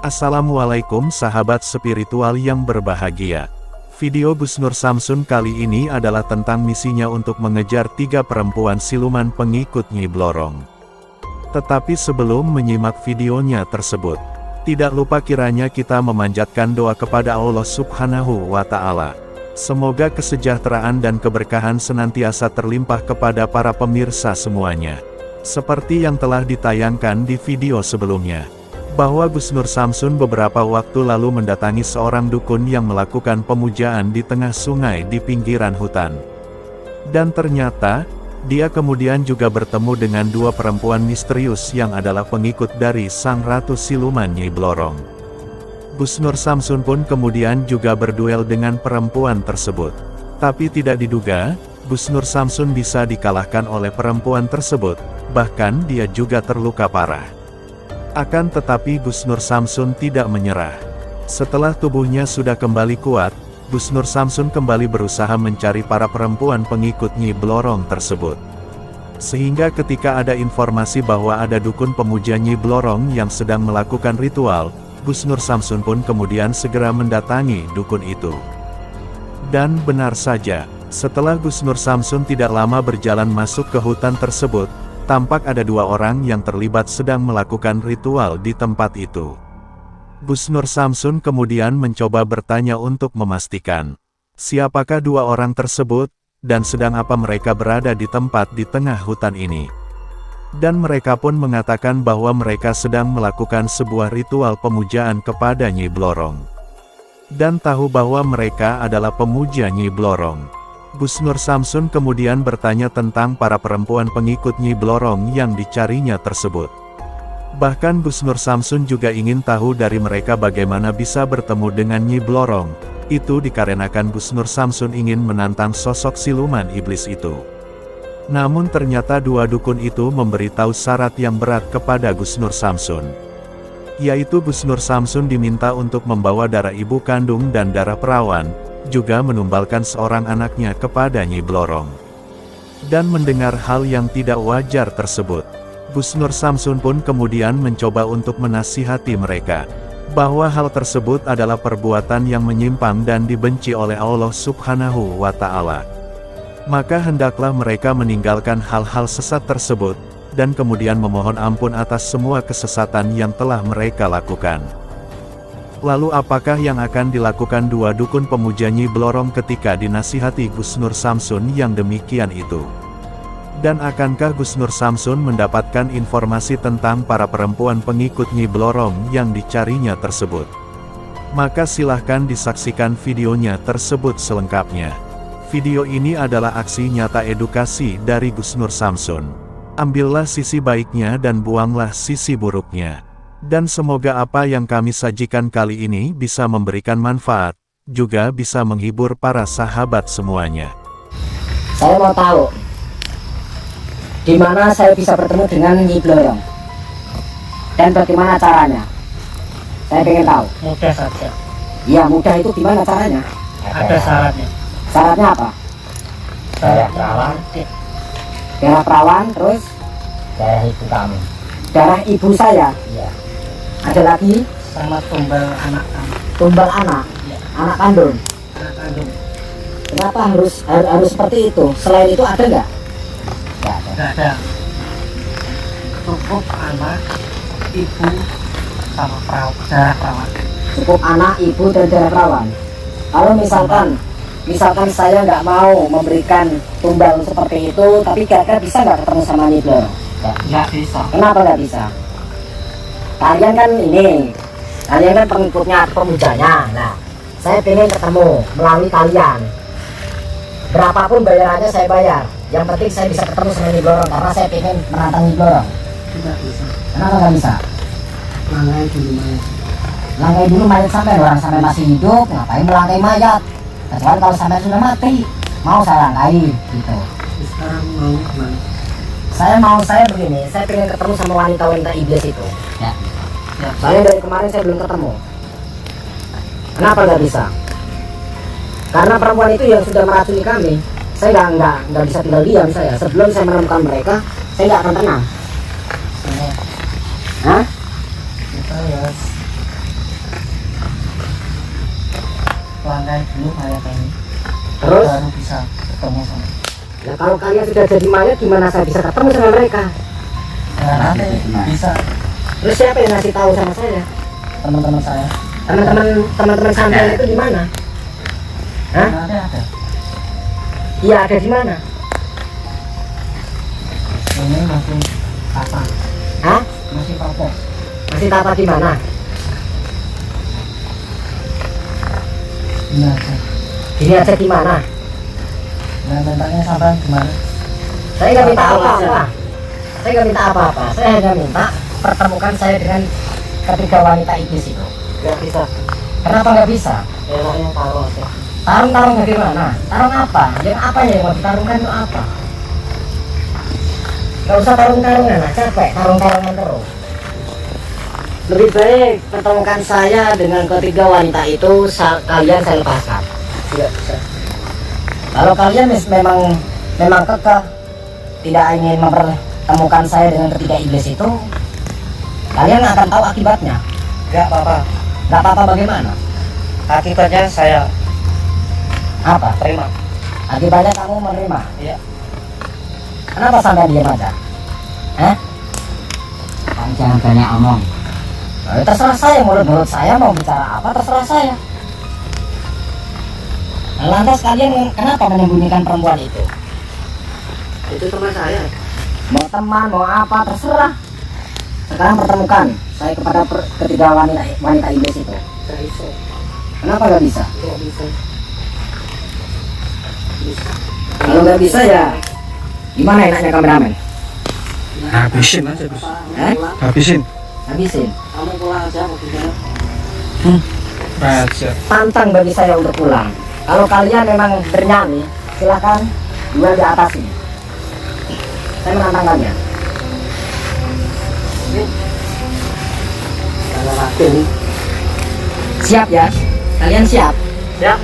Assalamualaikum sahabat spiritual yang berbahagia. Video Gus Nur Samsun kali ini adalah tentang misinya untuk mengejar 3 perempuan siluman pengikut Nyi Blorong. Tetapi sebelum menyimak videonya tersebut, tidak lupa kiranya kita memanjatkan doa kepada Allah Subhanahu wa Ta'ala. Semoga kesejahteraan dan keberkahan senantiasa terlimpah kepada para pemirsa semuanya. Seperti yang telah ditayangkan di video sebelumnya, bahwa Gus Nur Samsun beberapa waktu lalu mendatangi seorang dukun yang melakukan pemujaan di tengah sungai di pinggiran hutan. Dan ternyata, dia kemudian juga bertemu dengan 2 perempuan misterius yang adalah pengikut dari Sang Ratu Siluman Nyi Blorong. Gus Nur Samsun pun kemudian juga berduel dengan perempuan tersebut. Tapi tidak diduga, Gus Nur Samsun bisa dikalahkan oleh perempuan tersebut, bahkan dia juga terluka parah. Akan tetapi Gus Nur Samsun tidak menyerah. Setelah tubuhnya sudah kembali kuat, Gus Nur Samsun kembali berusaha mencari para perempuan pengikut Nyi Blorong tersebut. Sehingga ketika ada informasi bahwa ada dukun pemuja Nyi Blorong yang sedang melakukan ritual, Gus Nur Samsun pun kemudian segera mendatangi dukun itu. Dan benar saja, setelah Gus Nur Samsun tidak lama berjalan masuk ke hutan tersebut, tampak ada 2 orang yang terlibat sedang melakukan ritual di tempat itu. Gus Nur Samsun kemudian mencoba bertanya untuk memastikan, siapakah 2 orang tersebut, dan sedang apa mereka berada di tempat di tengah hutan ini. Dan mereka pun mengatakan bahwa mereka sedang melakukan sebuah ritual pemujaan kepada Nyi Blorong. Dan tahu bahwa mereka adalah pemuja Nyi Blorong. Gus Nur Samsun kemudian bertanya tentang para perempuan pengikut Nyi Blorong yang dicarinya tersebut. Bahkan Gus Nur Samsun juga ingin tahu dari mereka bagaimana bisa bertemu dengan Nyi Blorong. Itu dikarenakan Gus Nur Samsun ingin menantang sosok siluman iblis itu. Namun ternyata 2 dukun itu memberitahu syarat yang berat kepada Gus Nur Samsun. Yaitu Gus Nur Samsun diminta untuk membawa darah ibu kandung dan darah perawan, juga menumbalkan seorang anaknya kepada Nyi Blorong. Dan mendengar hal yang tidak wajar tersebut, Gus Nur Samsun pun kemudian mencoba untuk menasihati mereka, bahwa hal tersebut adalah perbuatan yang menyimpang dan dibenci oleh Allah Subhanahu wa Ta'ala. Maka hendaklah mereka meninggalkan hal-hal sesat tersebut, dan kemudian memohon ampun atas semua kesesatan yang telah mereka lakukan. Lalu apakah yang akan dilakukan 2 dukun pemuja Nyi Blorong ketika dinasihati Gus Nur Samsun yang demikian itu? Dan akankah Gus Nur Samsun mendapatkan informasi tentang para perempuan pengikut Nyi Blorong yang dicarinya tersebut? Maka silahkan disaksikan videonya tersebut selengkapnya. Video ini adalah aksi nyata edukasi dari Gus Nur Samsun. Ambillah sisi baiknya dan buanglah sisi buruknya. Dan semoga apa yang kami sajikan kali ini bisa memberikan manfaat, juga bisa menghibur para sahabat semuanya. Saya mau tahu, di mana saya bisa bertemu dengan Nyi Blorong, dan bagaimana caranya. Saya ingin tahu. Mudah saja. Iya, mudah itu gimana caranya? Ada syaratnya. Syaratnya apa? Darah perawan, Darah perawan, terus darah ibu kamu. darah ibu saya. Iya. Ada lagi Sama tumbal anak kamu. tumbal anak, Iya. anak kandung. Anak kandung. Kenapa harus seperti itu? Selain itu ada nggak? Nggak ada. Nggak ada. Cukup anak, ibu, sama perawan. Darah perawan. Cukup anak, ibu, dan darah perawan. Kalau misalkan saya nggak mau memberikan tumbal seperti itu, tapi kira-kira bisa nggak ketemu sama Nyi Blorong? Nggak bisa. Kenapa nggak bisa? Kalian kan pengikutnya, pemujanya. Nah, saya pengen ketemu melalui kalian. Berapapun bayarannya saya bayar. Yang penting saya bisa ketemu sama Nyi Blorong, karena saya pengen menantang Nyi Blorong. Nggak bisa. Kenapa nggak bisa? Langgai dulu mayat. Langkai dulu mayat sampai, orang sampai masih hidup, ngapain melangkai mayat? Kecuali kalau sampai sudah mati, mau saya langkai, gitu. Sekarang mau gimana? Saya begini, saya pengen ketemu sama wanita-wanita iblis itu. Ya. Soalnya dari kemarin saya belum ketemu. Kenapa nggak bisa? Karena perempuan itu yang sudah meracuni kami. Saya nggak bisa tinggal diam saya. Sebelum saya menemukan mereka, saya nggak akan tenang. Saya Hah? kita ya langkai dulu mayat ini. Terus? Baru bisa ketemu sama. Nah, kalau kalian sudah jadi mayat, gimana saya bisa ketemu sama mereka? Nah, nanti bisa Terus siapa yang ngasih tahu sama saya? teman-teman saya. Teman-teman sampean itu di mana? Hah? Nanti ada. Iya, ada di mana? Ini masih apa? Hah? Masih papok. Masih tapa di mana? Ini aja. Ini aja di mana? Nah, tentangnya sampai gimana? Saya nggak minta apa-apa. Saya nggak minta apa-apa. Saya hanya minta pertemukan saya dengan ketiga wanita iblis itu. Nggak bisa. Kenapa nggak bisa? Enaknya taruh aja. Tarung-tarung bagaimana? Tarung apa? Yang apa yang mau ditarungkan itu apa? Gak usah tarung-tarungan lah, capek tarung-tarungan terus. Lebih baik pertemukan saya dengan ketiga wanita itu, kalian saya lepaskan. Tidak bisa. Kalau kalian memang kekeh tidak ingin mempertemukan saya dengan ketiga iblis itu, kalian akan tahu akibatnya. Nggak apa-apa. Gak apa-apa bagaimana? Akibatnya saya Apa? terima. Akibatnya kamu menerima. Iya. Kenapa sampai diam aja? Hah? Kamu jangan banyak omong. Terserah saya, menurut saya mau bicara apa terserah saya. Nah, lantas kalian kenapa menyembunyikan perempuan itu? Itu teman saya. Mau teman, mau apa terserah. Sekarang pertemukan saya kepada ketiga wanita iblis itu. Nggak bisa. Kenapa nggak bisa? Nggak bisa. Kalau nggak bisa ya gimana enaknya kameramen? Habisin aja, Bos. Eh? Habisin. Habisin. Kamu pulang aja apa gimana? Raja. Pantang bagi saya untuk pulang. Kalau kalian memang bernyanyi, silakan duel di atas ini. Saya menantang kalian. Kalau aku Siap ya? Kalian siap? siap.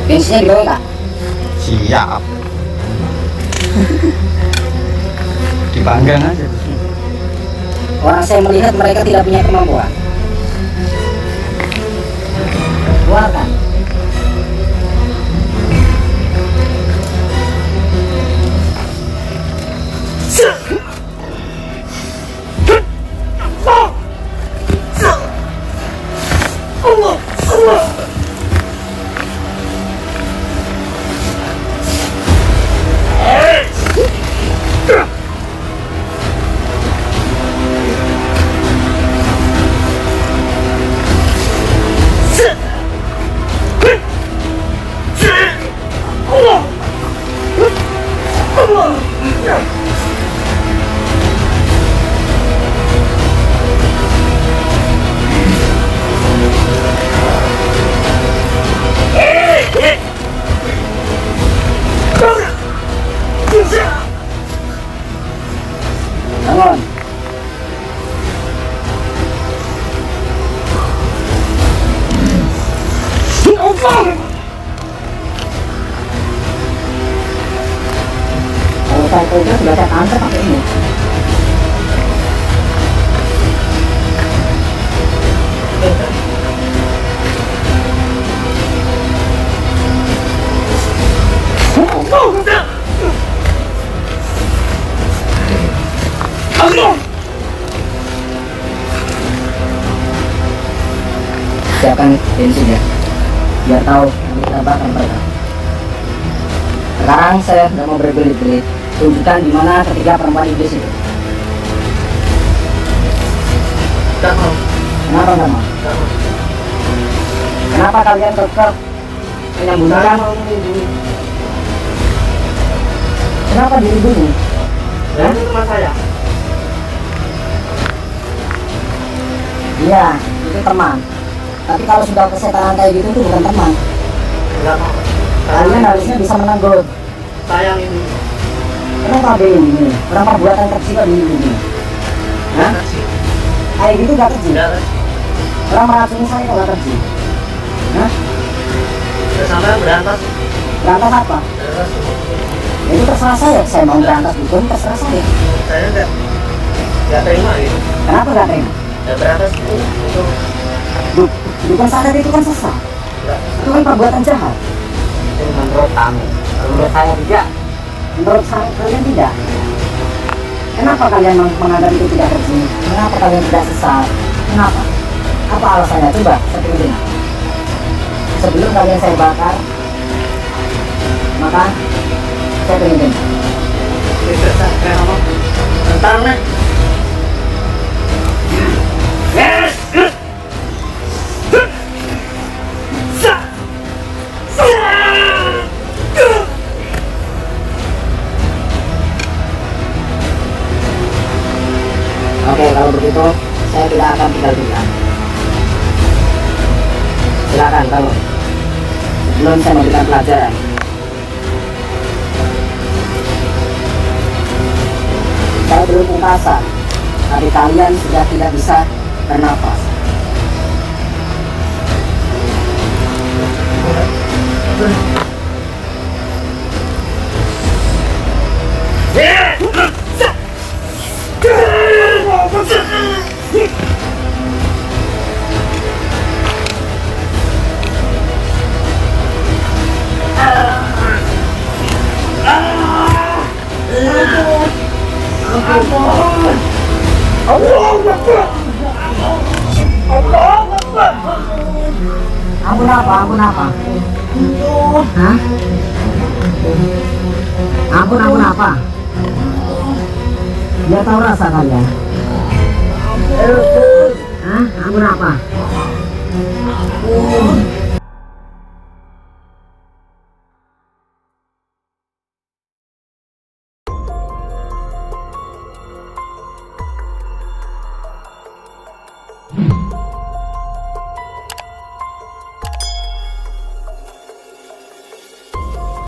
Bensinnya di bawah nggak? Siap. Dipanggang aja, Bos. Orang saya melihat mereka tidak punya kemampuan. Keluarkan. Bangun. Kalau saya pegang sudah saya tangkap pakai ini. Siapkan bensin ya, biar tahu nanti kita bakar mereka. Sekarang saya sudah mau berbelit-belit, tunjukkan di mana ketiga perempuan iblis itu. Nggak mau. Kenapa nggak mau? Nggak mau. Kenapa kalian kekeh menyembunyikan? Saya mau melindungi. Kenapa dilindungi? Dan itu teman saya. Iya, itu teman. Tapi kalau sudah kesetanan kayak gitu itu bukan teman. Nggak mau. Kalian harusnya bisa menegur. Sayang ini. Kenapa ini? Orang perbuatan kecil kok dilindungi. Hah? Kasih. Kayak gitu gak kecil? Nggak kasih. Orang meracuni saya kok gak kecil? Hah? Udah sampai berantas. Berantas apa? Berantas. Ya itu terserah saya mau berantas bukan terserah saya. Saya nggak terima gitu. Kenapa gak terima? Ya berantas itu Bukan sadar itu kan sesat. Itu kan perbuatan jahat. Itu menurut kami. Kalau menurut saya tidak. Menurut saya kalian tidak. Kenapa kalian menganggap itu tidak bersih? Kenapa kalian tidak sesat? Kenapa? Apa alasannya? Coba saya ingin dengar. Sebelum kalian saya bakar, maka saya ingin dengar. Tidak saya ngomong. Bentar nih. Oke, kalau begitu saya tidak akan tinggal diam. Silakan bangun. Sebelum saya memberikan pelajaran. Saya belum pungkasan, tapi kalian sudah tidak bisa bernafas. Ampun apa? Ampun apa? Hah? Ampun apa? Dia tahu rasa kalian? Hah? Ampun apa?